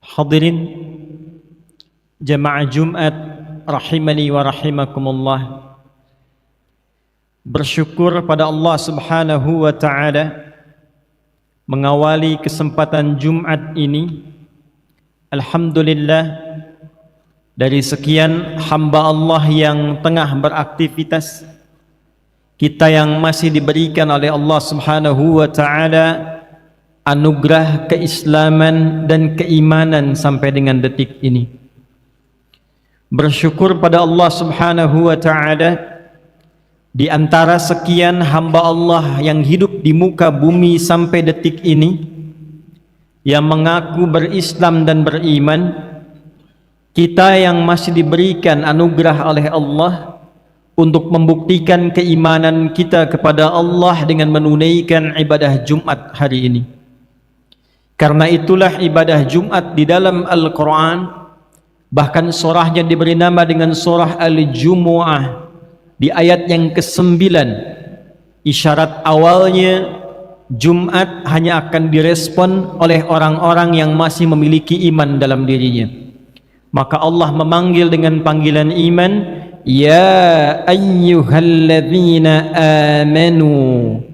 Hadirin jamaah Jumat rahimani wa rahimakumullah. Bersyukur pada Allah Subhanahu wa taala mengawali kesempatan Jumat ini. Alhamdulillah, dari sekian hamba Allah yang tengah beraktivitas, kita yang masih diberikan oleh Allah Subhanahu wa taala anugerah keislaman dan keimanan sampai dengan detik ini. Bersyukur pada Allah Subhanahu wa taala, di antara sekian hamba Allah yang hidup di muka bumi sampai detik ini, yang mengaku berislam dan beriman, kita yang masih diberikan anugerah oleh Allah untuk membuktikan keimanan kita kepada Allah dengan menunaikan ibadah Jumat hari ini. Karena itulah ibadah Jumat di dalam Al-Quran, bahkan surahnya diberi nama dengan surah Al-Jumu'ah di ayat yang ke-9. Isyarat awalnya Jumat hanya akan direspon oleh orang-orang yang masih memiliki iman dalam dirinya. Maka Allah memanggil dengan panggilan iman, ya ayyuhalladzina amanu,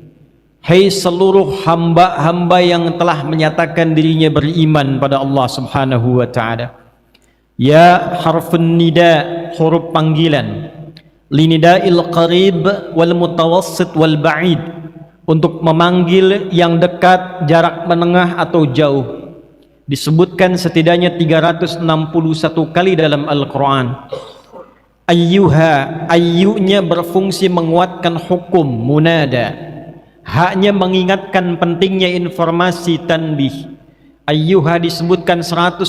hai seluruh hamba-hamba yang telah menyatakan dirinya beriman pada Allah Subhanahu wa taala. Ya harfun nida, huruf panggilan, linida'il qarib wal mutawassit wal ba'id, untuk memanggil yang dekat, jarak menengah atau jauh. Disebutkan setidaknya 361 kali dalam Al-Quran. Ayyuha, ayyunya berfungsi menguatkan hukum munada, haknya mengingatkan pentingnya informasi tanbih. Ayyuha disebutkan 150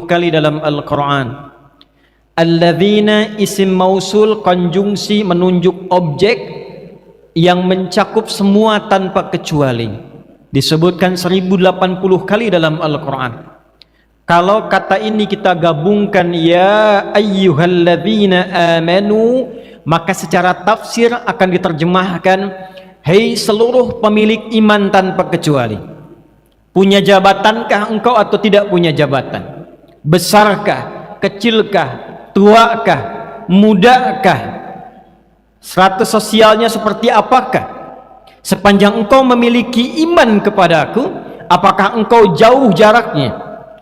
kali dalam Al-Quran. Alladzina isim mausul, konjungsi menunjuk objek yang mencakup semua tanpa kecuali, disebutkan 1080 kali dalam Al-Quran. Kalau kata ini kita gabungkan ya ayyuhalladzina amanu, maka secara tafsir akan diterjemahkan, hei seluruh pemilik iman tanpa kecuali. Punya jabatankah engkau atau tidak punya jabatan? Besarkah, kecilkah, tuakah, mudakah? Status sosialnya seperti apakah? Sepanjang engkau memiliki iman kepadaku, apakah engkau jauh jaraknya,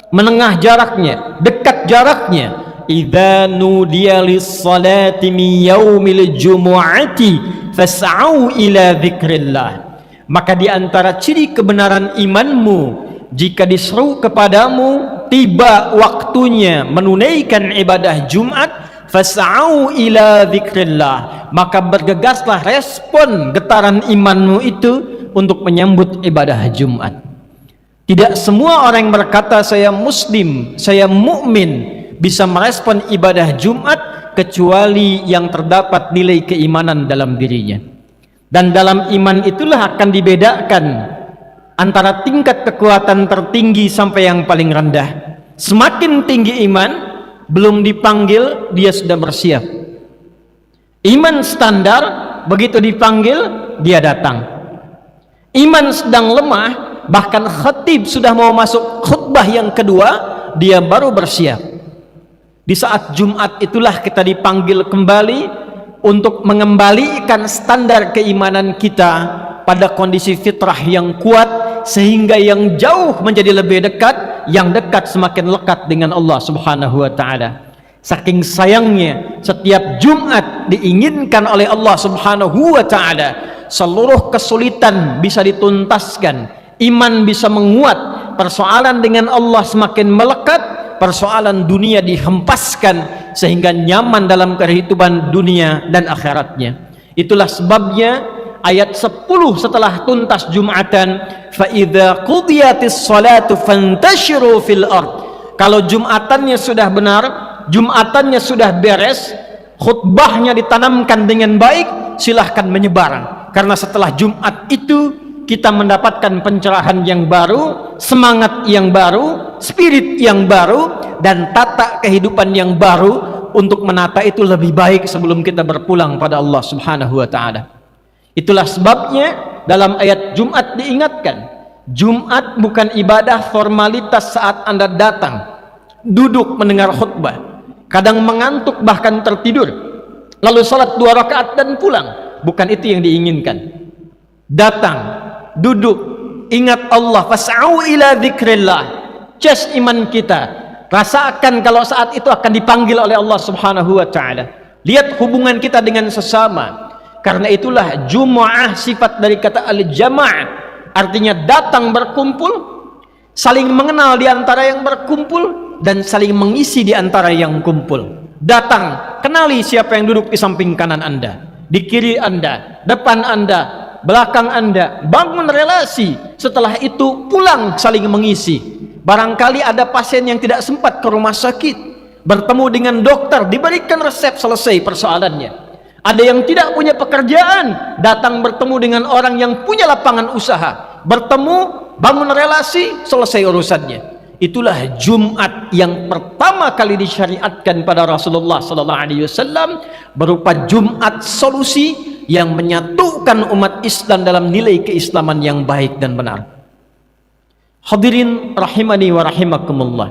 menengah jaraknya, dekat jaraknya? Idza nudiya lis-salati min yaumil jumu'ati fas'au ila dzikrillah. Maka di antara ciri kebenaran imanmu, jika diseru kepadamu tiba waktunya menunaikan ibadah Jumat, fas'au ila dzikrillah, maka bergegaslah, respon getaran imanmu itu untuk menyambut ibadah Jumat. Tidak semua orang yang berkata saya muslim, saya mukmin, bisa merespon ibadah Jumat kecuali yang terdapat nilai keimanan dalam dirinya. Dan dalam iman itulah akan dibedakan antara tingkat kekuatan tertinggi sampai yang paling rendah. Semakin tinggi iman, belum dipanggil dia sudah bersiap. Iman standar, begitu dipanggil dia datang. Iman sedang lemah, bahkan khatib sudah mau masuk khutbah yang kedua, dia baru bersiap. Di saat Jumat itulah kita dipanggil kembali untuk mengembalikan standar keimanan kita pada kondisi fitrah yang kuat, sehingga yang jauh menjadi lebih dekat, yang dekat semakin lekat dengan Allah Subhanahu wa taala. Saking sayangnya setiap Jumat diinginkan oleh Allah Subhanahu wa taala, seluruh kesulitan bisa dituntaskan, iman bisa menguat, persoalan dengan Allah semakin melekat, persoalan dunia dihempaskan sehingga nyaman dalam kehidupan dunia dan akhiratnya. Itulah sebabnya ayat 10 setelah tuntas Jumatan, fa idza qudiyatis salatu fantashiru fil ard. Kalau Jumatannya sudah benar, Jumatannya sudah beres, khutbahnya ditanamkan dengan baik, silahkan menyebar. Karena setelah Jumat itu kita mendapatkan pencerahan yang baru, semangat yang baru, spirit yang baru, dan tata kehidupan yang baru untuk menata itu lebih baik sebelum kita berpulang pada Allah Subhanahu wa taala. Itulah sebabnya dalam ayat Jumat diingatkan, Jumat bukan ibadah formalitas saat Anda datang. duduk mendengar khutbah, kadang mengantuk bahkan tertidur, lalu salat 2 rakaat dan pulang. Bukan itu yang diinginkan. Datang, duduk, ingat Allah, fas'au ila dzikrillah. Cas iman kita, rasakan kalau saat itu akan dipanggil oleh Allah Subhanahu wa taala. Lihat hubungan kita dengan sesama. Karena itulah Jumu'ah sifat dari kata al-jama', artinya datang berkumpul, saling mengenal di antara yang berkumpul dan saling mengisi di antara yang kumpul. Datang, kenali siapa yang duduk di samping kanan Anda, di kiri Anda, depan Anda, belakang Anda, bangun relasi. Setelah itu pulang saling mengisi. Barangkali ada pasien yang tidak sempat ke rumah sakit, bertemu dengan dokter, diberikan resep, selesai persoalannya. Ada yang tidak punya pekerjaan, datang bertemu dengan orang yang punya lapangan usaha, bertemu, bangun relasi, selesai urusannya. Itulah Jumat yang pertama kali disyariatkan pada Rasulullah sallallahu alaihi wasallam, berupa Jumat solusi yang menyatukan umat Islam dalam nilai keislaman yang baik dan benar. Hadirin rahimani wa rahimakumullah.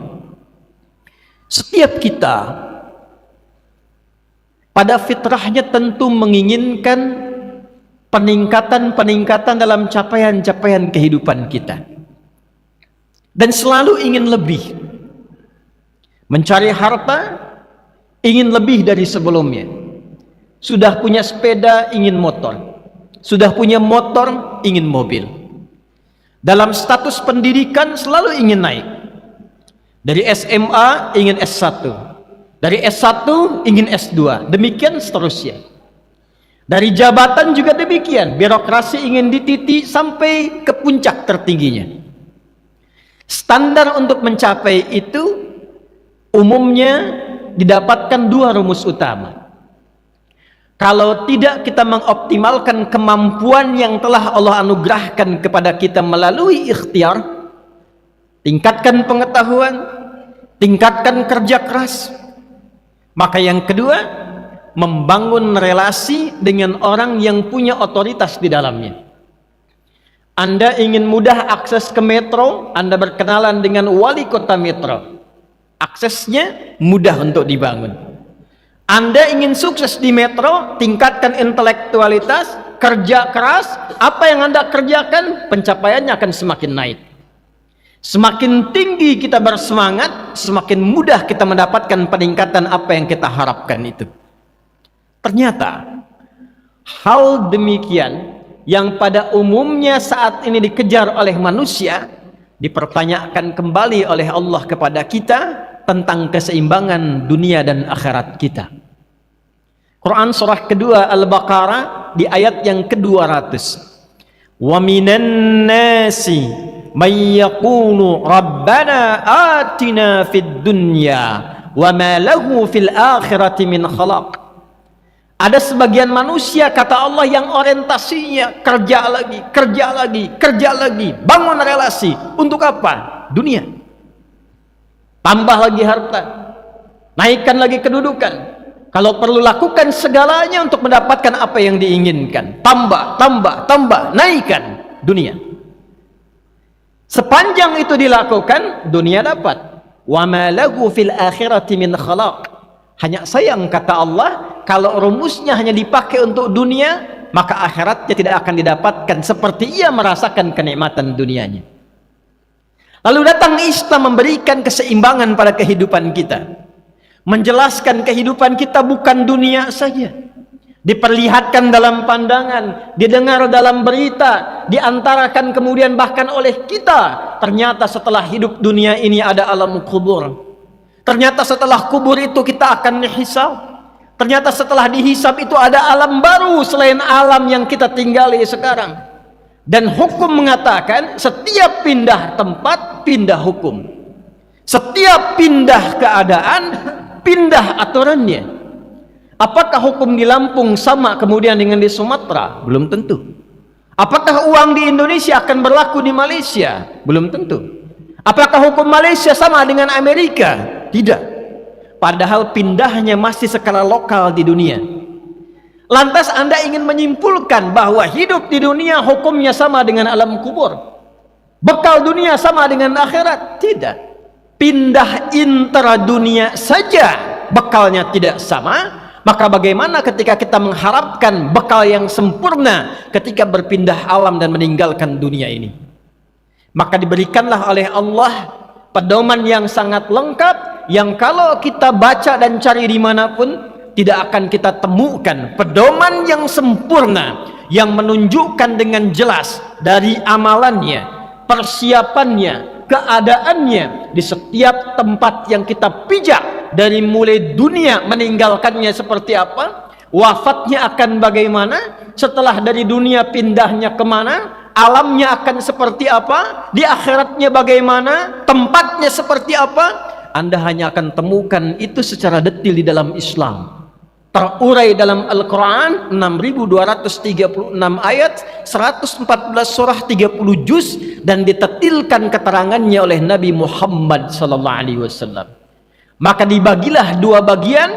Setiap kita pada fitrahnya tentu menginginkan peningkatan dalam capaian-capaian kehidupan kita, dan selalu ingin lebih. Mencari harta, ingin lebih dari sebelumnya. Sudah punya sepeda, ingin motor. Sudah punya motor, ingin mobil. Dalam status pendidikan selalu ingin naik. Dari SMA ingin S1, dari S1 ingin S2, demikian seterusnya. Dari jabatan juga demikian, birokrasi ingin dititi sampai ke puncak tertingginya. Standar untuk mencapai itu umumnya didapatkan 2 rumus utama. Kalau tidak kita mengoptimalkan kemampuan yang telah Allah anugerahkan kepada kita melalui ikhtiar, tingkatkan pengetahuan, tingkatkan kerja keras. Maka yang kedua, membangun relasi dengan orang yang punya otoritas di dalamnya. Anda ingin mudah akses ke metro, Anda berkenalan dengan wali kota metro. Aksesnya mudah untuk dibangun. Anda ingin sukses di metro, tingkatkan intelektualitas, kerja keras, apa yang Anda kerjakan, pencapaiannya akan semakin naik. Semakin tinggi kita bersemangat, semakin mudah kita mendapatkan peningkatan apa yang kita harapkan itu. Ternyata hal demikian yang pada umumnya saat ini dikejar oleh manusia, dipertanyakan kembali oleh Allah kepada kita tentang keseimbangan dunia dan akhirat kita. Quran surah kedua Al-Baqarah di ayat yang ke-200. Wa minan nasi may yaqulu rabbana atina fid dunya wa ma lahu fil akhirati min khalaq. Ada sebagian manusia, kata Allah, yang orientasinya kerja lagi, kerja lagi, kerja lagi, bangun relasi. Untuk apa? Dunia. Tambah lagi harta, naikkan lagi kedudukan. Kalau perlu lakukan segalanya untuk mendapatkan apa yang diinginkan. Tambah, tambah, tambah, naikkan dunia. Sepanjang itu dilakukan, dunia dapat. Wa ma lahu fil akhirati min khalaq. Hanya sayang, kata Allah, kalau rumusnya hanya dipakai untuk dunia, maka akhiratnya tidak akan didapatkan seperti ia merasakan kenikmatan dunianya. Lalu datang Islam memberikan keseimbangan pada kehidupan kita, menjelaskan kehidupan kita bukan dunia saja, diperlihatkan dalam pandangan, didengar dalam berita, diantarakan kemudian bahkan oleh kita. Ternyata setelah hidup dunia ini ada alam kubur. Ternyata setelah kubur itu kita akan dihisab. Ternyata setelah dihisab itu ada alam baru selain alam yang kita tinggali sekarang. Dan hukum mengatakan setiap pindah tempat, pindah hukum. Setiap pindah keadaan, pindah aturannya. Apakah hukum di Lampung sama kemudian dengan di Sumatera? Belum tentu. Apakah uang di Indonesia akan berlaku di Malaysia? Belum tentu. Apakah hukum Malaysia sama dengan Amerika? Tidak. Padahal pindahnya masih skala lokal di dunia. Lantas Anda ingin menyimpulkan bahwa hidup di dunia hukumnya sama dengan alam kubur, bekal dunia sama dengan akhirat? Tidak. pindah intra dunia saja bekalnya tidak sama, maka bagaimana ketika kita mengharapkan bekal yang sempurna ketika berpindah alam dan meninggalkan dunia ini? Maka diberikanlah oleh Allah pedoman yang sangat lengkap, yang kalau kita baca dan cari dimanapun tidak akan kita temukan pedoman yang sempurna, yang menunjukkan dengan jelas dari amalannya, persiapannya, keadaannya di setiap tempat yang kita pijak, dari mulai dunia meninggalkannya seperti apa, wafatnya akan bagaimana, setelah dari dunia pindahnya kemana, alamnya akan seperti apa, di akhiratnya bagaimana, tempatnya seperti apa. Anda hanya akan temukan itu secara detil di dalam Islam, terurai dalam Al-Quran 6236 ayat, 114 surah, 30 juz, dan ditetilkan keterangannya oleh Nabi Muhammad SAW. Maka dibagilah dua bagian,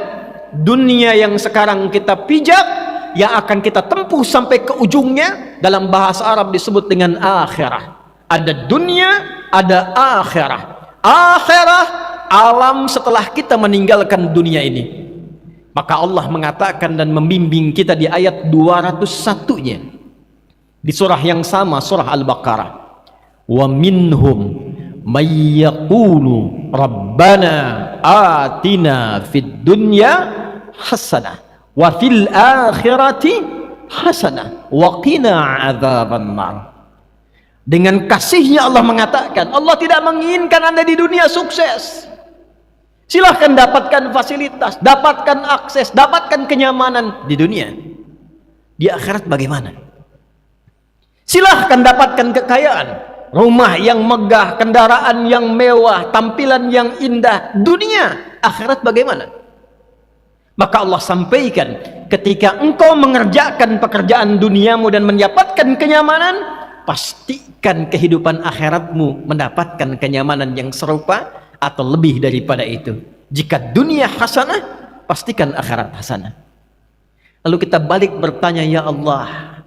dunia yang sekarang kita pijak, yang akan kita tempuh sampai ke ujungnya, dalam bahasa Arab disebut dengan akhirah. Ada dunia, ada akhirah. Akhirah, alam setelah kita meninggalkan dunia ini. Maka Allah mengatakan dan membimbing kita di ayat 201-nya di surah yang sama, surah Al-Baqarah. Wa minhum may yaqulu rabbana atina fid dunya hasanah wa fil akhirati hasanah wa qina adzabannar. Dengan kasihnya Allah mengatakan, Allah tidak menginginkan Anda di dunia sukses. Silahkan dapatkan fasilitas, dapatkan akses, dapatkan kenyamanan di dunia. Di akhirat bagaimana? Silahkan dapatkan kekayaan, rumah yang megah, kendaraan yang mewah, tampilan yang indah. Dunia, akhirat bagaimana? Maka Allah sampaikan, ketika engkau mengerjakan pekerjaan duniamu dan mendapatkan kenyamanan, pastikan kehidupan akhiratmu mendapatkan kenyamanan yang serupa atau lebih daripada itu. Jika dunia hasanah, pastikan akhirat hasanah. Lalu kita balik bertanya, ya Allah,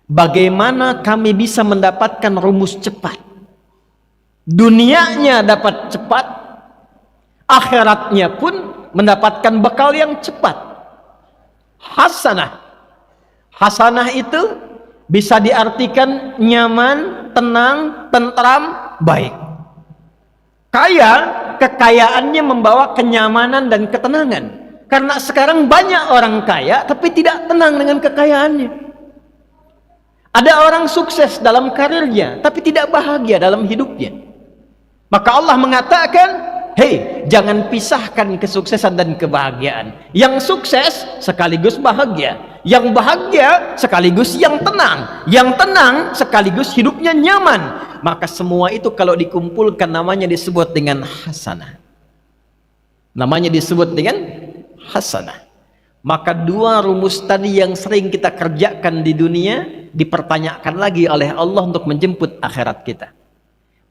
bagaimana kami bisa mendapatkan rumus cepat? Dunianya dapat cepat, akhiratnya pun mendapatkan bekal yang cepat. Hasanah, hasanah itu bisa diartikan nyaman, tenang, tentram, baik. Kaya, kekayaannya membawa kenyamanan dan ketenangan. Karena sekarang banyak orang kaya tapi tidak tenang dengan kekayaannya. Ada orang sukses dalam karirnya tapi tidak bahagia dalam hidupnya. Maka Allah mengatakan, hei, jangan pisahkan kesuksesan dan kebahagiaan. Yang sukses sekaligus bahagia, yang bahagia sekaligus yang tenang sekaligus hidupnya nyaman. Maka semua itu kalau dikumpulkan namanya disebut dengan hasanah. Namanya disebut dengan hasanah. Maka dua rumus tadi yang sering kita kerjakan di dunia dipertanyakan lagi oleh Allah untuk menjemput akhirat kita.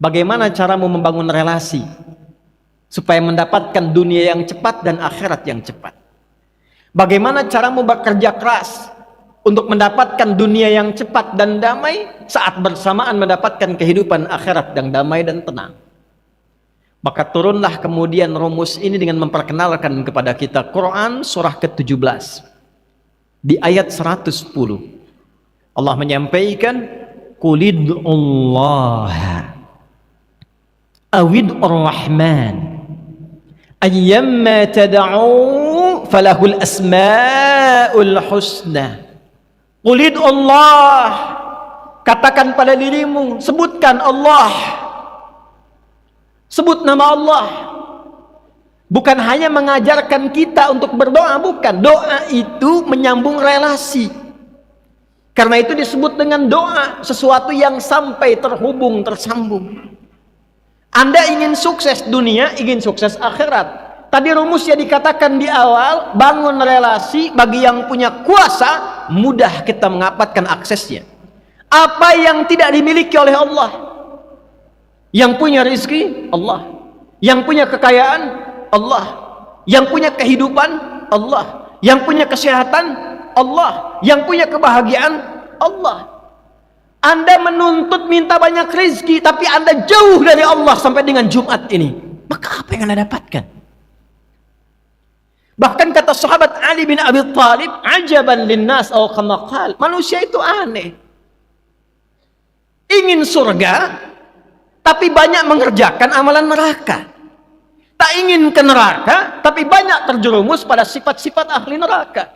Bagaimana caramu membangun relasi supaya mendapatkan dunia yang cepat dan akhirat yang cepat? Bagaimana caramu bekerja keras untuk mendapatkan dunia yang cepat dan damai saat bersamaan mendapatkan kehidupan akhirat yang damai dan tenang? Maka turunlah kemudian rumus ini dengan memperkenalkan kepada kita Quran surah ke-17 di ayat 110. Allah menyampaikan, Qulid'ullaha awid'ur rahman ayyamma tad'u falahul asma'ul husna. Qulid Allah, katakan pada dirimu, sebutkan Allah, sebut nama Allah. Bukan hanya mengajarkan kita untuk berdoa, bukan. Doa itu menyambung relasi. Karena itu disebut dengan doa, sesuatu yang sampai terhubung, tersambung. Anda ingin sukses dunia, ingin sukses akhirat. Tadi rumusnya dikatakan di awal, bangun relasi. Bagi yang punya kuasa, mudah kita mendapatkan aksesnya. Apa yang tidak dimiliki oleh Allah? Yang punya rezeki, Allah. Yang punya kekayaan, Allah. Yang punya kehidupan, Allah. Yang punya kesehatan, Allah. Yang punya kebahagiaan, Allah. Anda menuntut minta banyak rezeki, tapi Anda jauh dari Allah sampai dengan Jumat ini. Maka apa yang Anda dapatkan? Bahkan kata sahabat Ali bin Abi Thalib, ajaban linnas aw kama qala, manusia itu aneh. Ingin surga, tapi banyak mengerjakan amalan neraka. Tak ingin ke neraka, tapi banyak terjerumus pada sifat-sifat ahli neraka.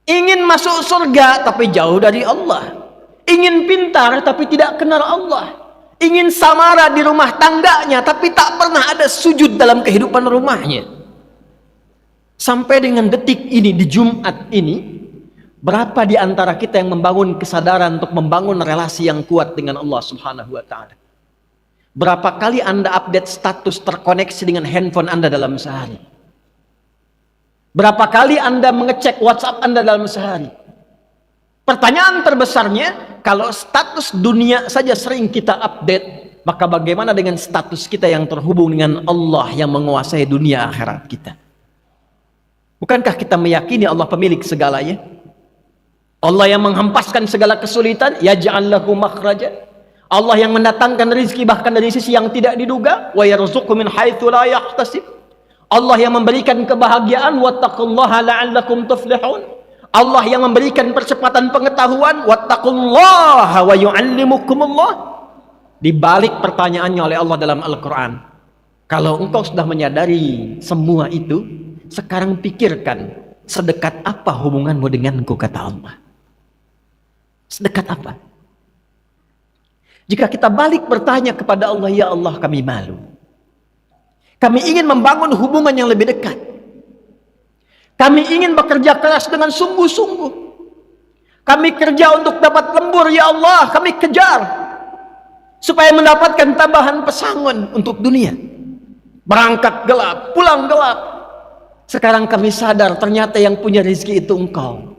Ingin masuk surga, tapi jauh dari Allah. Ingin pintar, tapi tidak kenal Allah. Ingin samara di rumah tangganya, tapi tak pernah ada sujud dalam kehidupan rumahnya. Sampai dengan detik ini, di Jumat ini, berapa di antara kita yang membangun kesadaran untuk membangun relasi yang kuat dengan Allah Subhanahu wa Ta'ala? Berapa kali Anda update status terkoneksi dengan handphone Anda dalam sehari? Berapa kali Anda mengecek WhatsApp Anda dalam sehari? Pertanyaan terbesarnya, kalau status dunia saja sering kita update, maka bagaimana dengan status kita yang terhubung dengan Allah yang menguasai dunia akhirat kita? Bukankah kita meyakini Allah pemilik segalanya? Allah yang menghempaskan segala kesulitan, yaj'al lahu makhraja. Allah yang mendatangkan rezeki bahkan dari sisi yang tidak diduga, wa yarzuqhu min haitsu la yahtasib. Allah yang memberikan kebahagiaan, wattaqullaha la'allakum tuflihun. Allah yang memberikan percepatan pengetahuan, wattaqullaha wa yu'allimukumullah. Di balik pertanyaannya oleh Allah dalam Al-Qur'an, kalau engkau sudah menyadari semua itu, sekarang pikirkan, sedekat apa hubunganmu denganku, kata Allah. Sedekat apa? Jika kita balik bertanya kepada Allah, ya Allah, kami malu. Kami ingin membangun hubungan yang lebih dekat. Kami ingin bekerja keras dengan sungguh-sungguh. Kami kerja untuk dapat lembur, ya Allah, kami kejar. Supaya mendapatkan tambahan pesangon untuk dunia. Berangkat gelap, pulang gelap. Sekarang kami sadar ternyata yang punya rezeki itu engkau.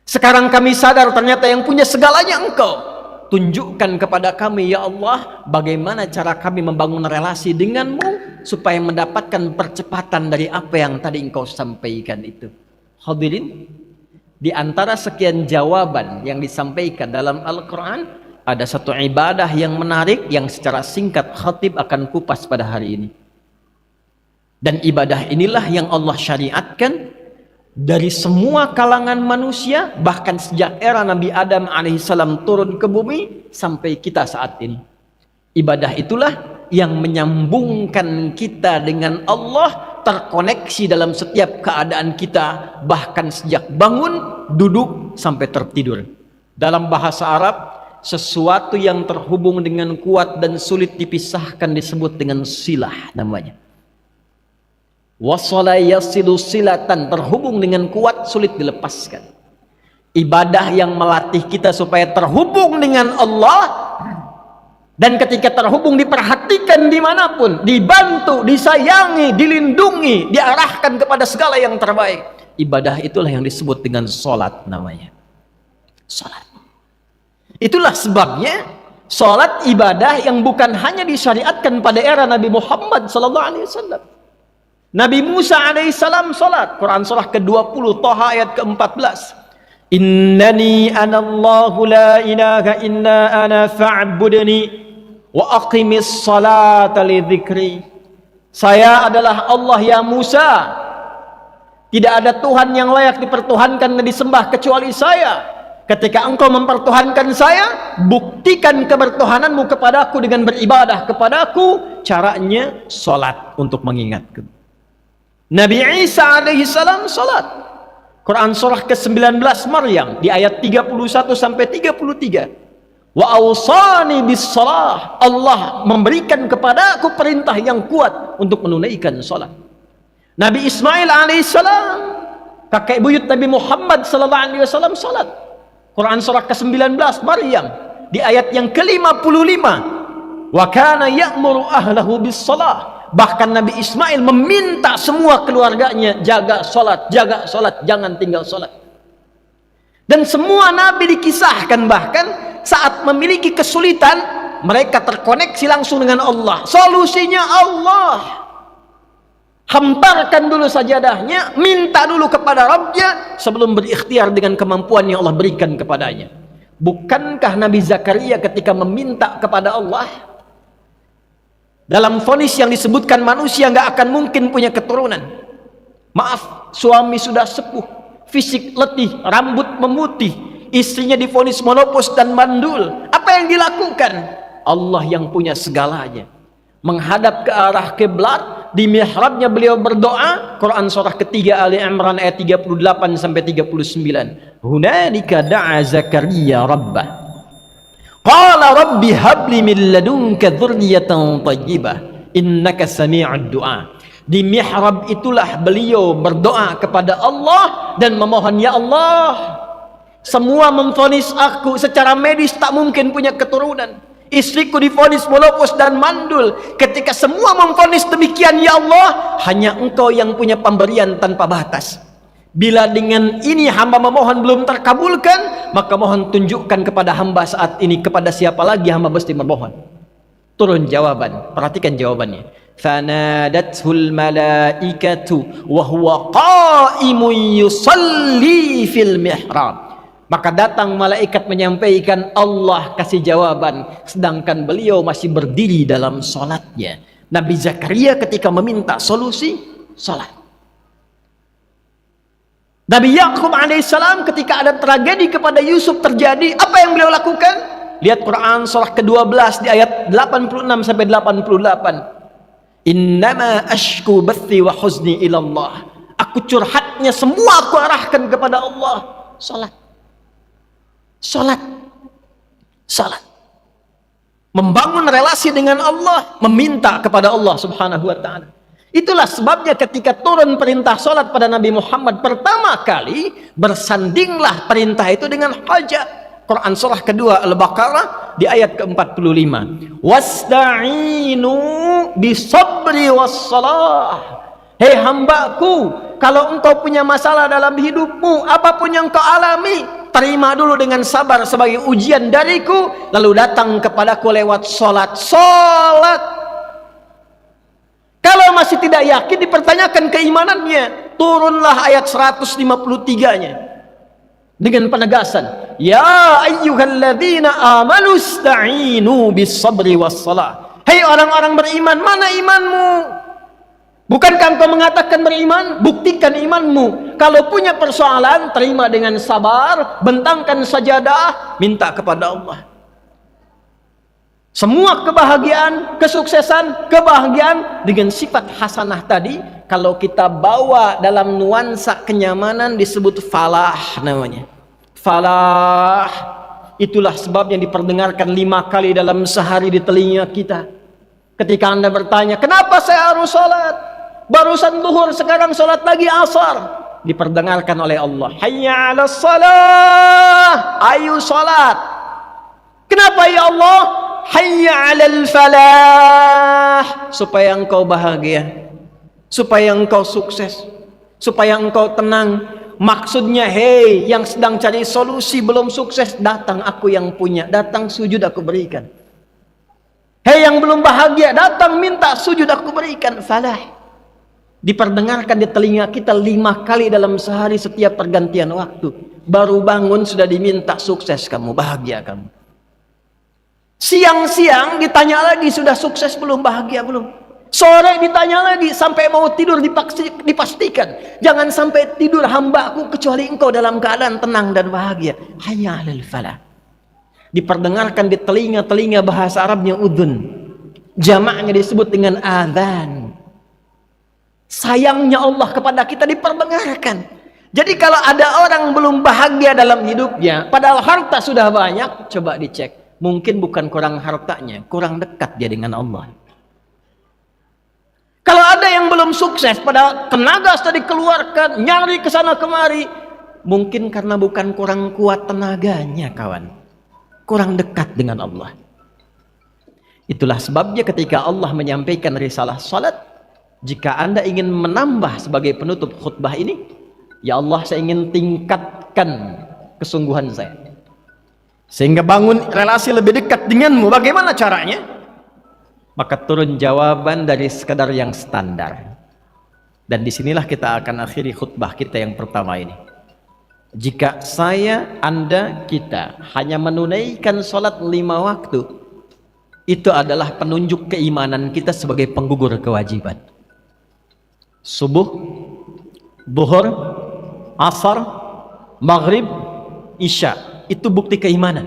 Sekarang kami sadar ternyata yang punya segalanya engkau. Tunjukkan kepada kami, ya Allah, bagaimana cara kami membangun relasi denganmu supaya mendapatkan percepatan dari apa yang tadi engkau sampaikan itu. Hadirin, di antara sekian jawaban yang disampaikan dalam Al-Quran, ada satu ibadah yang menarik yang secara singkat khatib akan kupas pada hari ini. Dan ibadah inilah yang Allah syariatkan dari semua kalangan manusia, bahkan sejak era Nabi Adam alaihissalam turun ke bumi sampai kita saat ini. Ibadah itulah yang menyambungkan kita dengan Allah, terkoneksi dalam setiap keadaan kita, bahkan sejak bangun, duduk, sampai tertidur. Dalam bahasa Arab, sesuatu yang terhubung dengan kuat dan sulit dipisahkan disebut dengan silah namanya. Wasala yasilu silatan, terhubung dengan kuat, sulit dilepaskan. Ibadah yang melatih kita supaya terhubung dengan Allah, dan ketika terhubung diperhatikan dimanapun, dibantu, disayangi, dilindungi, diarahkan kepada segala yang terbaik. Ibadah itulah yang disebut dengan sholat namanya. Sholat. Itulah sebabnya sholat ibadah yang bukan hanya disyariatkan pada era Nabi Muhammad SAW. Nabi Musa alaihissalam salat. Quran surah ke-20 Thaha ayat ke-14. Innani anallahu la ilaha illa ana fa'budni wa aqimis salata li dzikri. Saya adalah Allah ya Musa. Tidak ada Tuhan yang layak dipertuhankan dan disembah kecuali saya. Ketika engkau mempertuhankan saya, buktikan kebertuhananmu kepadaku dengan beribadah kepadaku. Caranya salat untuk mengingatku. Nabi Isa alaihissalam salat. Quran surah ke-19 Maryam di ayat 31 sampai 33. Wa awsani bis salah. Allah memberikan kepadaku perintah yang kuat untuk menunaikan salat. Nabi Ismail alaihissalam, kakek buyut Nabi Muhammad sallallahu alaihi wasallam salat. Quran surah ke-19 Maryam di ayat yang ke-55. Wa kana ya'muru ahlahu bis salah. Bahkan Nabi Ismail meminta semua keluarganya jaga sholat, jangan tinggal sholat. Dan semua Nabi dikisahkan bahkan saat memiliki kesulitan, mereka terkoneksi langsung dengan Allah. Solusinya Allah. Hamparkan dulu sajadahnya, minta dulu kepada Rabbnya sebelum berikhtiar dengan kemampuan yang Allah berikan kepadanya. Bukankah Nabi Zakaria ketika meminta kepada Allah, dalam vonis yang disebutkan manusia nggak akan mungkin punya keturunan. Maaf, suami sudah sepuh, fisik letih, rambut memutih, istrinya divonis menopause dan mandul. Apa yang dilakukan? Allah yang punya segalanya. Menghadap ke arah kiblat, di mihrabnya beliau berdoa. Quran surah ketiga Ali Imran ayat 38 sampai 39. Hunalika da'a Zakaria rabbah. Qala rabbi habli min ladunka dzurriyyatan thayyibah innaka sami'ud du'a. Di mihrab itulah beliau berdoa kepada Allah dan memohon, ya Allah, semua memvonis aku secara medis tak mungkin punya keturunan. Istriku divonis menopause dan mandul. Ketika semua memvonis demikian, ya Allah, hanya Engkau yang punya pemberian tanpa batas. Bila dengan ini hamba memohon belum terkabulkan, maka mohon tunjukkan kepada hamba saat ini kepada siapa lagi hamba mesti memohon. Turun jawaban, perhatikan jawabannya. Fanadathul malaikatu wa huwa qa'imun yusalli fil mihrab. Maka datang malaikat menyampaikan, Allah kasih jawaban sedangkan beliau masih berdiri dalam salatnya. Nabi Zakaria ketika meminta solusi, salat. Nabi Yakub alaihissalam ketika ada tragedi kepada Yusuf terjadi, apa yang beliau lakukan? Lihat Quran surah ke-12 di ayat 86 sampai 88. Innama ashku bathi wa huzni ilallah. Aku curhatnya semua aku arahkan kepada Allah. Salat. Salat. Salat. Membangun relasi dengan Allah, meminta kepada Allah subhanahu wa ta'ala. Itulah sebabnya ketika turun perintah salat pada Nabi Muhammad pertama kali, bersandinglah perintah itu dengan hajat. Quran surah kedua Al-Baqarah di ayat ke-45. Wasta'inu bisabri wassalah. Hei hambaku, kalau engkau punya masalah dalam hidupmu, apapun yang kau alami, terima dulu dengan sabar sebagai ujian dariku, lalu datang kepadaku lewat salat. Salat. Kalau masih tidak yakin, dipertanyakan keimanannya. Turunlah ayat 153-nya. Dengan penegasan, ya ayyuhalladzina amanu ista'inu bis-sabri was-salah. Hei orang-orang beriman, mana imanmu? Bukankah engkau mengatakan beriman? Buktikan imanmu. Kalau punya persoalan, terima dengan sabar, bentangkan sajadah, minta kepada Allah. Semua kebahagiaan, kesuksesan, kebahagiaan dengan sifat hasanah tadi, kalau kita bawa dalam nuansa kenyamanan disebut falah namanya. Falah. Itulah sebabnya diperdengarkan 5 kali dalam sehari di telinga kita. Ketika Anda bertanya, kenapa saya harus sholat? Barusan zuhur, sekarang sholat lagi asar. Diperdengarkan oleh Allah. Hayya 'alas salah. Ayo sholat. Kenapa ya Allah? Hayya 'alal falah. Supaya engkau bahagia, supaya engkau sukses, supaya engkau tenang. Maksudnya, hei yang sedang cari solusi belum sukses, datang aku yang punya, datang sujud aku berikan. Hei yang belum bahagia, datang minta sujud aku berikan. Falah. Diperdengarkan di telinga kita 5 kali dalam sehari setiap pergantian waktu. Baru bangun sudah diminta sukses kamu, bahagia kamu. Siang-siang ditanya lagi, sudah sukses belum, bahagia belum? Sore ditanya lagi, sampai mau tidur dipastikan, jangan sampai tidur hambaku kecuali engkau dalam keadaan tenang dan bahagia. Hayya 'alal falah. Diperdengarkan di telinga-telinga, bahasa Arabnya udhun, jamaknya disebut dengan adzan. Sayangnya Allah kepada kita diperdengarkan. Jadi kalau ada orang belum bahagia dalam hidupnya, padahal harta sudah banyak, coba dicek. Mungkin bukan kurang hartanya, kurang dekat dia dengan Allah. Kalau ada yang belum sukses, padahal tenaga sudah dikeluarkan, nyari ke sana kemari, mungkin karena bukan kurang kuat tenaganya, kawan. Kurang dekat dengan Allah. Itulah sebabnya ketika Allah menyampaikan risalah salat, jika Anda ingin menambah sebagai penutup khutbah ini, ya Allah, saya ingin tingkatkan kesungguhan saya, sehingga bangun relasi lebih dekat denganmu. Bagaimana caranya? Maka turun jawaban dari sekadar yang standar. Dan disinilah kita akan akhiri khutbah kita yang pertama ini. Jika saya, Anda, kita hanya menunaikan sholat 5 waktu, itu adalah penunjuk keimanan kita sebagai penggugur kewajiban. Subuh, zuhur, asar, maghrib, isya, itu bukti keimanan.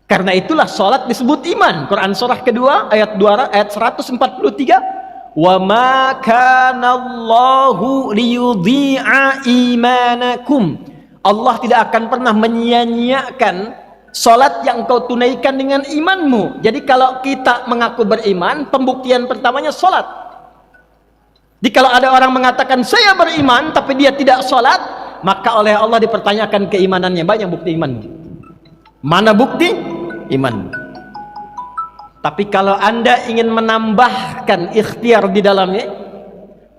Karena itulah sholat disebut iman. Quran surah kedua ayat 143, wa ma kana Allahu liyudhi'a imanakum. Allah tidak akan pernah menyia-nyiakan salat yang kau tunaikan dengan imanmu. Jadi kalau kita mengaku beriman, pembuktian pertamanya salat. Jadi kalau ada orang mengatakan saya beriman tapi dia tidak salat, maka oleh Allah dipertanyakan keimanannya. Banyak bukti imanmu. Mana bukti imanmu? Tapi kalau Anda ingin menambahkan ikhtiar di dalamnya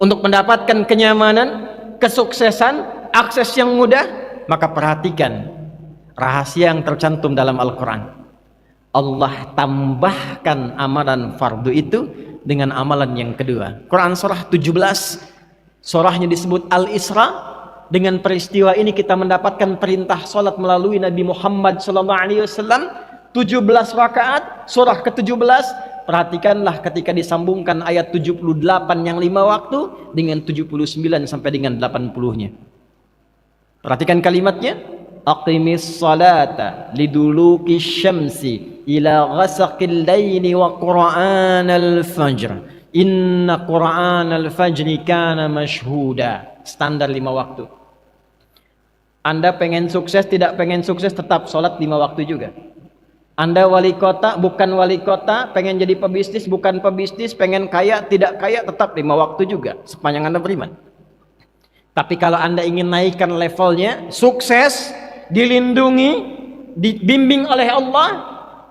untuk mendapatkan kenyamanan, kesuksesan, akses yang mudah, maka perhatikan rahasia yang tercantum dalam Al-Quran. Allah tambahkan amalan fardu itu dengan amalan yang kedua. Quran surah 17, surahnya disebut Al-Isra. Dengan peristiwa ini kita mendapatkan perintah salat melalui Nabi Muhammad SAW. 17 rakaat, surah ke-17. Perhatikanlah ketika disambungkan ayat 78 yang 5 waktu dengan 79 sampai dengan 80-nya. Perhatikan kalimatnya. Aqimis salata liduluki syamsi ila ghasaqil laili wa qur'anal fajr. Inna qur'anal fajri kana mashhuda. Standar 5 waktu. Anda pengen sukses, tidak pengen sukses, tetap sholat 5 waktu juga. Anda wali kota, bukan wali kota, pengen jadi pebisnis, bukan pebisnis, pengen kaya, tidak kaya, tetap 5 waktu juga, sepanjang Anda beriman. Tapi kalau Anda ingin naikkan levelnya, sukses, dilindungi, dibimbing oleh Allah,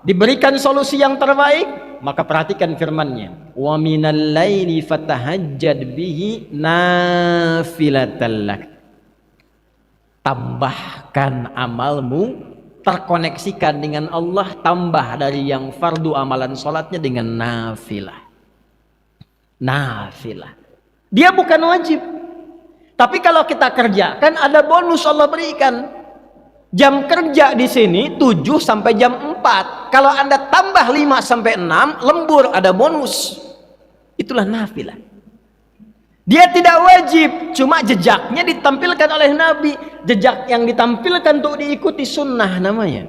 diberikan solusi yang terbaik, maka perhatikan firman-Nya. Wa minal laili fatahajjad bihi nafilatan lak. Tambahkan amalmu, terkoneksikan dengan Allah, tambah dari yang fardu amalan sholatnya dengan nafilah. Nafilah. Dia bukan wajib. Tapi kalau kita kerjakan ada bonus Allah berikan. Jam kerja di sini 7 sampai jam 4. Kalau Anda tambah 5 sampai 6, lembur, ada bonus. Itulah nafilah. Dia tidak wajib, cuma jejaknya ditampilkan oleh Nabi. Jejak yang ditampilkan untuk diikuti sunnah namanya.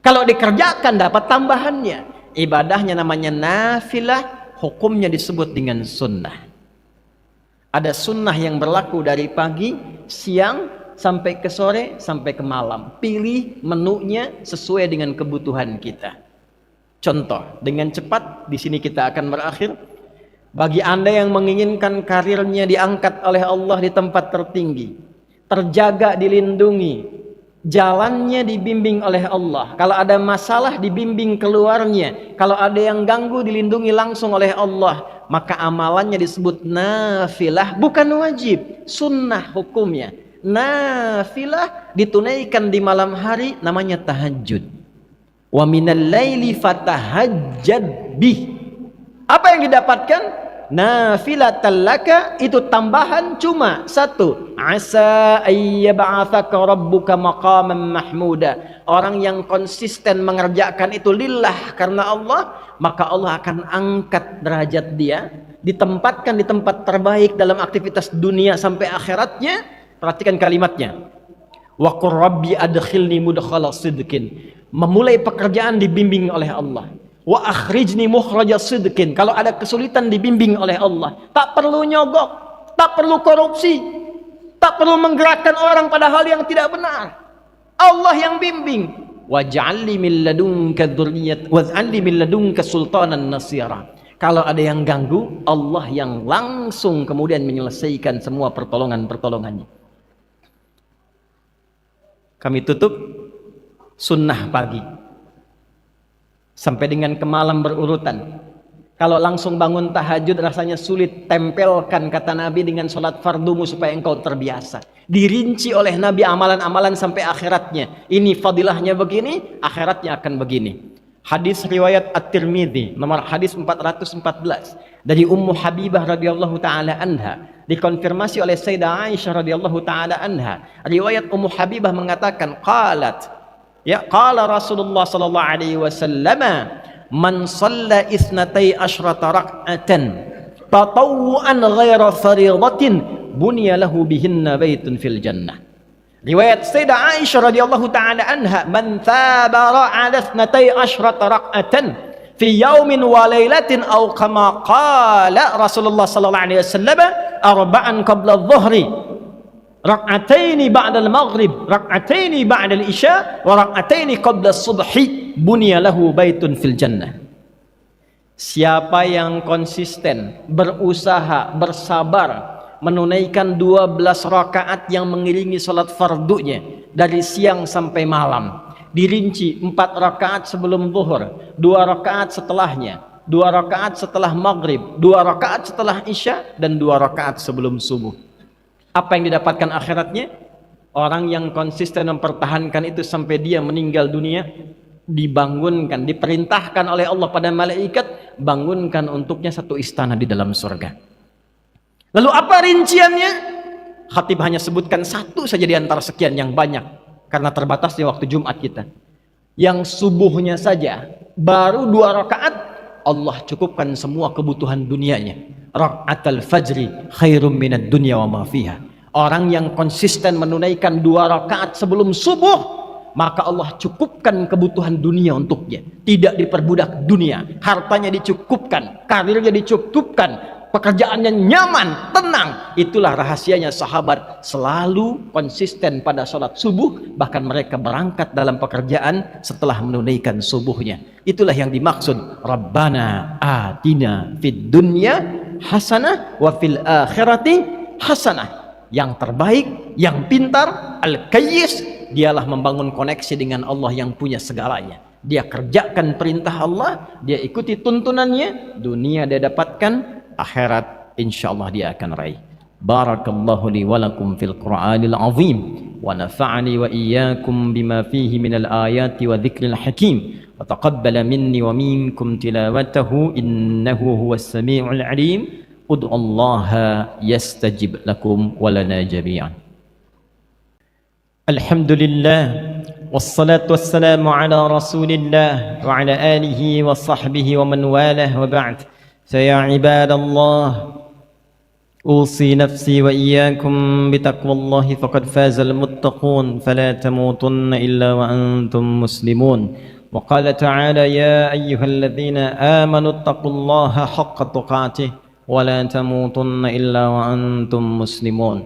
Kalau dikerjakan dapat tambahannya. Ibadahnya namanya nafilah, hukumnya disebut dengan sunnah. Ada sunnah yang berlaku dari pagi, siang, sampai ke sore, sampai ke malam. Pilih menunya sesuai dengan kebutuhan kita. Contoh, dengan cepat, di sini kita akan berakhir. Bagi Anda yang menginginkan karirnya diangkat oleh Allah di tempat tertinggi, terjaga, dilindungi, jalannya dibimbing oleh Allah. Kalau ada masalah dibimbing keluarnya, kalau ada yang ganggu dilindungi langsung oleh Allah, maka amalannya disebut nafilah, bukan wajib, sunnah hukumnya. Nafilah ditunaikan di malam hari namanya tahajud. Wa minal laili fatahajjad bih. Apa yang didapatkan? Nafilatan laka, itu tambahan cuma satu. Asa ayyab'atsaka rabbuka maqaman mahmuda. Orang yang konsisten mengerjakan itu lillah, karena Allah, maka Allah akan angkat derajat dia, ditempatkan di tempat terbaik dalam aktivitas dunia sampai akhiratnya. Perhatikan kalimatnya. Wa qur rabbi adkhilni mudkhala sidqin. Memulai pekerjaan dibimbing oleh Allah. Wa akhrijni mukhraja sidqin. Kalau ada kesulitan dibimbing oleh Allah. Tak perlu nyogok, tak perlu korupsi, tak perlu menggerakkan orang pada hal yang tidak benar. Allah yang bimbing. Waj'alni min ladunka dzurriyyatan waj'alni min ladunka sultanan nasira. Kalau ada yang ganggu, Allah yang langsung kemudian menyelesaikan semua pertolongannya. Kami tutup sunnah pagi sampai dengan ke malam berurutan. Kalau langsung bangun tahajud rasanya sulit, tempelkan kata Nabi dengan sholat fardumu supaya engkau terbiasa. Dirinci oleh Nabi amalan-amalan sampai akhiratnya. Ini fadilahnya begini, akhiratnya akan begini. Hadis riwayat At-Tirmidzi nomor hadis 414 dari Ummu Habibah radhiyallahu taala anha, dikonfirmasi oleh Sayyidah Aisyah radhiyallahu taala anha. Riwayat Ummu Habibah mengatakan, qalat, ya qala Rasulullah sallallahu alaihi wasallam, man shalla isnatai asyrata rak'atan tatawwuan ghaira fariidatin bunya lahu bihinna baitun fil jannah. Riwayat Sayyidah Aisyah radhiyallahu taala anha, man thabara ala isnatai asyrata rak'atan fi yaumin wa lailatin aw kama qala Rasulullah sallallahu alaihi wasallam, arba'an qabla adh-dhuhri, rak'ataini ba'da al-maghrib, rak'ataini ba'da al-isya, wa rak'ataini qabla as-subhi, bunya lahu baitun fil jannah. Siapa yang konsisten, berusaha, bersabar menunaikan 12 rakaat yang mengiringi salat fardunya dari siang sampai malam, dirinci 4 rakaat sebelum zuhur, 2 rakaat setelahnya, 2 rakaat setelah maghrib, 2 rakaat setelah isya, dan 2 rakaat sebelum subuh. Apa yang didapatkan akhiratnya? Orang yang konsisten mempertahankan itu sampai dia meninggal dunia, dibangunkan, diperintahkan oleh Allah pada malaikat, bangunkan untuknya satu istana di dalam surga. Lalu apa rinciannya? Khatib hanya sebutkan satu saja di antara sekian yang banyak, karena terbatasnya waktu Jumat kita. Yang subuhnya saja baru 2 rakaat, Allah cukupkan semua kebutuhan dunianya. Raka'atul fajri khairum minad dunya wa ma fiha. Orang yang konsisten menunaikan 2 rakaat sebelum subuh, maka Allah cukupkan kebutuhan dunia untuknya. Tidak diperbudak dunia, hartanya dicukupkan, karirnya dicukupkan, pekerjaannya nyaman, tenang. Itulah rahasianya sahabat selalu konsisten pada sholat subuh, bahkan mereka berangkat dalam pekerjaan setelah menunaikan subuhnya. Itulah yang dimaksud Rabbana atina fid dunya hasanah wa fil akhirati hasanah. Yang terbaik, yang pintar, al-kayyis, dialah membangun koneksi dengan Allah yang punya segalanya. Dia kerjakan perintah Allah, dia ikuti tuntunannya, dunia dia dapatkan, akhirat insyaallah dia akan raih. Barakallahu li wa lakum fil Qur'anil azim wa nafa'ani wa iyyakum bima fihi minal ayati wa dzikril hakim wa taqabbala minni wa minkum tilawatahu innahu huwas samiul alim. Ud'ullaha yastajib lakum wa lana jami'an. Alhamdulillah wassalatu wassalamu ala rasulillah wa ala alihi wa sahbihi wa man walah wa ba'd. فيا عباد الله أوصي نفسي وإياكم بتقوى الله فقد فاز المتقون فلا تموتن إلا وأنتم مسلمون. وقال تعالى يا أيها الذين آمنوا اتقوا الله حق تقاته ولا تموتن إلا وأنتم مسلمون.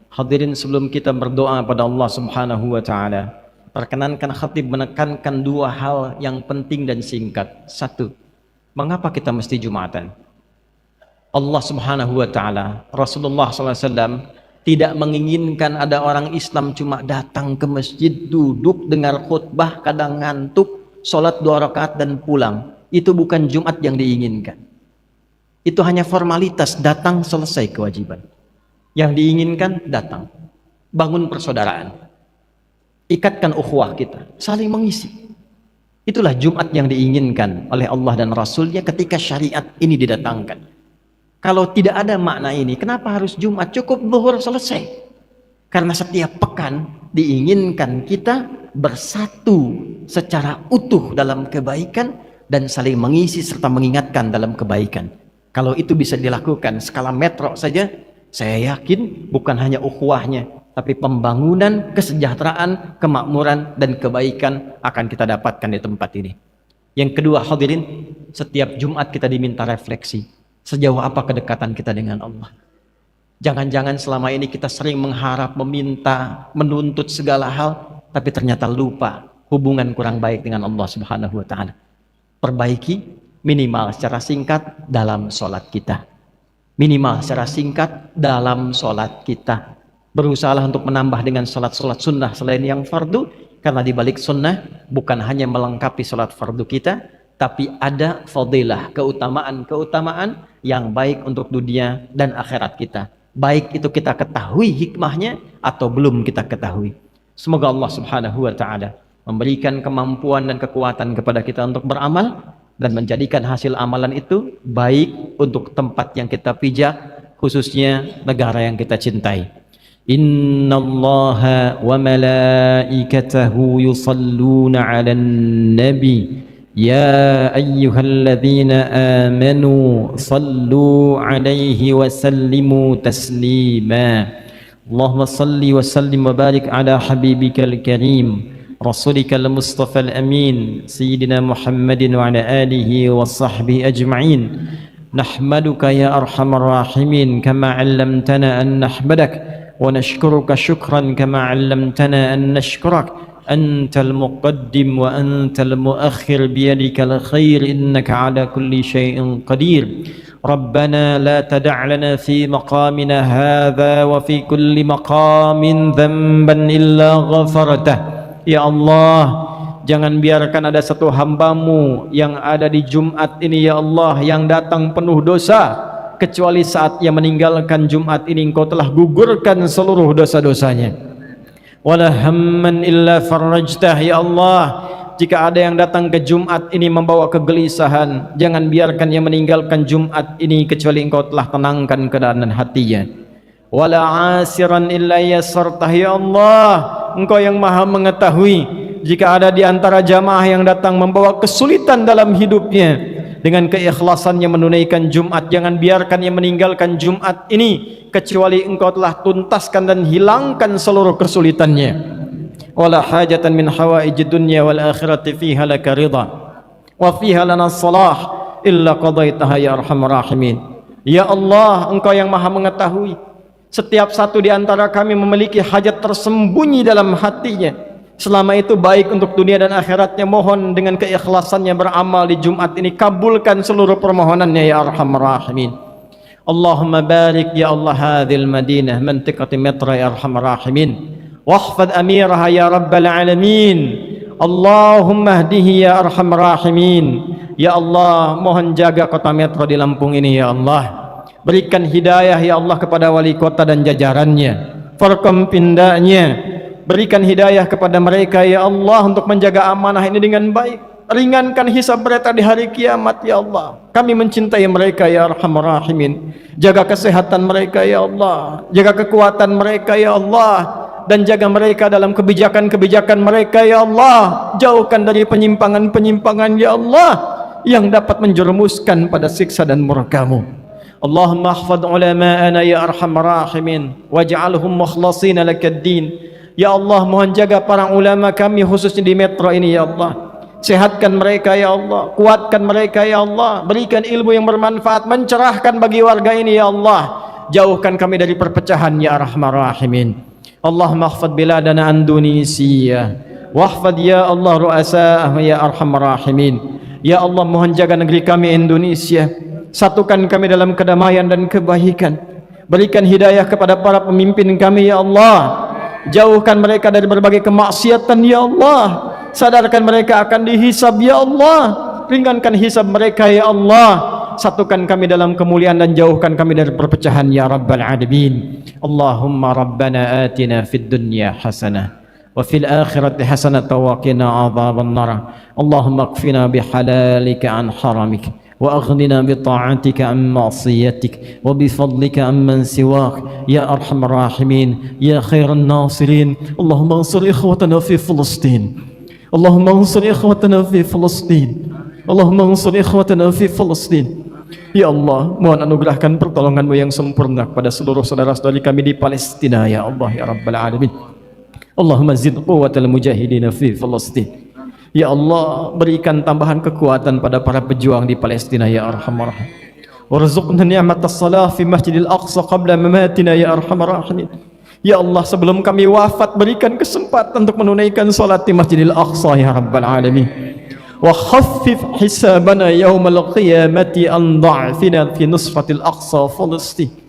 Hadirin, sebelum kita berdoa pada Allah Subhanahu wa taala, perkenankan khatib menekankan 2 hal yang penting dan singkat. 1, mengapa kita mesti Jumatan? Allah Subhanahu wa taala, Rasulullah SAW tidak menginginkan ada orang Islam cuma datang ke masjid, duduk, dengar khutbah, kadang ngantuk, sholat 2 rakaat dan pulang. Itu bukan Jumat yang diinginkan. Itu hanya formalitas, datang selesai kewajiban. Yang diinginkan datang, bangun persaudaraan, ikatkan ukhuwah kita, saling mengisi. Itulah Jumat yang diinginkan oleh Allah dan Rasulnya ketika syariat ini didatangkan. Kalau tidak ada makna ini, kenapa harus Jumat? Cukup zuhur selesai. Karena setiap pekan diinginkan kita bersatu secara utuh dalam kebaikan dan saling mengisi serta mengingatkan dalam kebaikan. Kalau itu bisa dilakukan skala metro saja, saya yakin bukan hanya ukhuwahnya, tapi pembangunan, kesejahteraan, kemakmuran, dan kebaikan akan kita dapatkan di tempat ini. Yang kedua, hadirin, setiap Jumat kita diminta refleksi. Sejauh apa kedekatan kita dengan Allah? Jangan-jangan selama ini kita sering mengharap, meminta, menuntut segala hal, tapi ternyata lupa hubungan kurang baik dengan Allah Subhanahu wa taala. Perbaiki minimal secara singkat dalam sholat kita. Minimal secara singkat dalam sholat kita. Berusahalah untuk menambah dengan sholat-sholat sunnah selain yang fardu, karena di balik sunnah bukan hanya melengkapi sholat fardu kita, tapi ada fadilah, keutamaan-keutamaan yang baik untuk dunia dan akhirat kita. Baik itu kita ketahui hikmahnya atau belum kita ketahui. Semoga Allah Subhanahu wa taala memberikan kemampuan dan kekuatan kepada kita untuk beramal, dan menjadikan hasil amalan itu baik untuk tempat yang kita pijak, khususnya negara yang kita cintai. Innallaha wa malaikatahu yusalluna 'alan nabi ya ayyuhalladzina amanu sallu 'alaihi wa sallimu taslima. Allahumma salli wa sallim wa barik ala habibikal karim رسولك المصطفى الأمين سيدنا محمد وعلى آله وصحبه أجمعين. نحمدك يا أرحم الراحمين كما علمتنا أن نحمدك، ونشكرك شكرا كما علمتنا أن نشكرك. أنت المقدم وأنت المؤخر بيدك الخير إنك على كل شيء قدير. ربنا لا تدع لنا في مقامنا هذا وفي كل مقام ذنبا إلا غفرته. Ya Allah, jangan biarkan ada satu hamba-Mu yang ada di Jumat ini ya Allah yang datang penuh dosa, kecuali saat ia meninggalkan Jumat ini Engkau telah gugurkan seluruh dosa-dosanya. Wala hamman illa farajtah ya Allah. Jika ada yang datang ke Jumat ini membawa kegelisahan, jangan biarkan ia meninggalkan Jumat ini kecuali Engkau telah tenangkan keadaan hatinya. Wala asiran illa yasartah ya Allah. Engkau yang maha mengetahui jika ada di antara jamaah yang datang membawa kesulitan dalam hidupnya, dengan keikhlasannya menunaikan Jumat, jangan biarkan ia meninggalkan Jumat ini kecuali Engkau telah tuntaskan dan hilangkan seluruh kesulitannya. Wala hajatan min hawaijid dunya wal akhirati fiha laka ridha wa fiha lana salah illa qadaitaha ya arhamar rahimin. Ya Allah, Engkau yang maha mengetahui setiap satu di antara kami memiliki hajat tersembunyi dalam hatinya. Selama itu baik untuk dunia dan akhiratnya. Mohon dengan keikhlasannya beramal di Jumat ini, kabulkan seluruh permohonannya ya arhamar rahimin. Allahumma barik ya Allah hadhil Madinah mantiqati Mitra ya arhamar rahimin. Wahfad amiraha ya rabbal alamin. Allahumma hdihi ya arhamar rahimin. Ya Allah, mohon jaga kota Metro di Lampung ini ya Allah. Berikan hidayah ya Allah kepada wali kota dan jajarannya, Forkom Pindanya. Berikan hidayah kepada mereka ya Allah untuk menjaga amanah ini dengan baik. Ringankan hisab mereka di hari kiamat ya Allah. Kami mencintai mereka ya arhamar rahimin. Jaga kesehatan mereka ya Allah, jaga kekuatan mereka ya Allah, dan jaga mereka dalam kebijakan-kebijakan mereka ya Allah. Jauhkan dari penyimpangan-penyimpangan ya Allah yang dapat menjerumuskan pada siksa dan murka-Mu. Allahumma ahfad ulama'ana ya arhamar rahimin waj'alhum mukhlashina lakad-din. Ya Allah, mohon jaga para ulama kami khususnya di Metro ini ya Allah. Sehatkan mereka ya Allah, kuatkan mereka ya Allah, berikan ilmu yang bermanfaat, mencerahkan bagi warga ini ya Allah. Jauhkan kami dari perpecahan ya arhamar rahimin. Allahumma ahfad biladana Indonesia wahfad ya Allah ru'asa'ah ya arhamar rahimin. Ya Allah, mohon jaga negeri kami Indonesia. Satukan kami dalam kedamaian dan kebaikan. Berikan hidayah kepada para pemimpin kami ya Allah. Jauhkan mereka dari berbagai kemaksiatan ya Allah. Sadarkan mereka akan dihisab ya Allah. Ringankan hisab mereka ya Allah. Satukan kami dalam kemuliaan dan jauhkan kami dari perpecahan ya Rabbal Alamin. Allahumma Rabbana atina fid dunya hasanah wa fil akhirati hasanah wa qina adzaban nar. Allahumma qfina bihalalika an haramik وأغننا بطاعتك عن معصيتك وبفضلك عمن سواك يا أرحم الراحمين يا خير الناصرين. اللهم انصر إخوتنا في فلسطين. اللهم انصر إخوتنا في فلسطين. اللهم انصر إخوتنا في فلسطين. Ya Allah, mohon anugerahkan pertolongan-Mu yang sempurna kepada seluruh saudara-saudari kami di Palestina ya Allah ya Rabbal Alamin. Allahumma zid quwwatal mujahidin fi Palestin. Ya Allah, berikan tambahan kekuatan pada para pejuang di Palestina ya arhamar rahim. Warzuqna ni'matas salah fi Masjidil Aqsa qabla mamatina ya arhamar rahimin. Ya Allah, sebelum kami wafat berikan kesempatan untuk menunaikan salat di Masjidil Aqsa ya rabbal alamin. Wa khaffif hisabana yaumal qiyamati an dha'fina fi nusfatil Aqsa Palestina.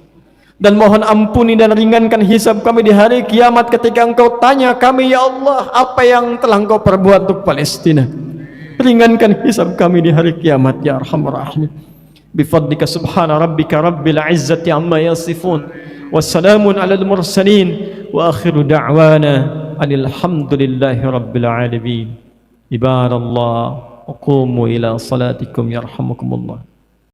Dan mohon ampuni dan ringankan hisab kami di hari kiamat ketika Engkau tanya kami ya Allah, apa yang telah Engkau perbuat untuk Palestina. Ringankan hisab kami di hari kiamat ya arhamar rahimin. Bifadlika subhana rabbika rabbil izzati amma yasifun. Wassalamun alal mursalin wa akhiru da'wana alhamdulillahi rabbil alamin. Ibadallah, qumu ila salatikum yarhamukumullah.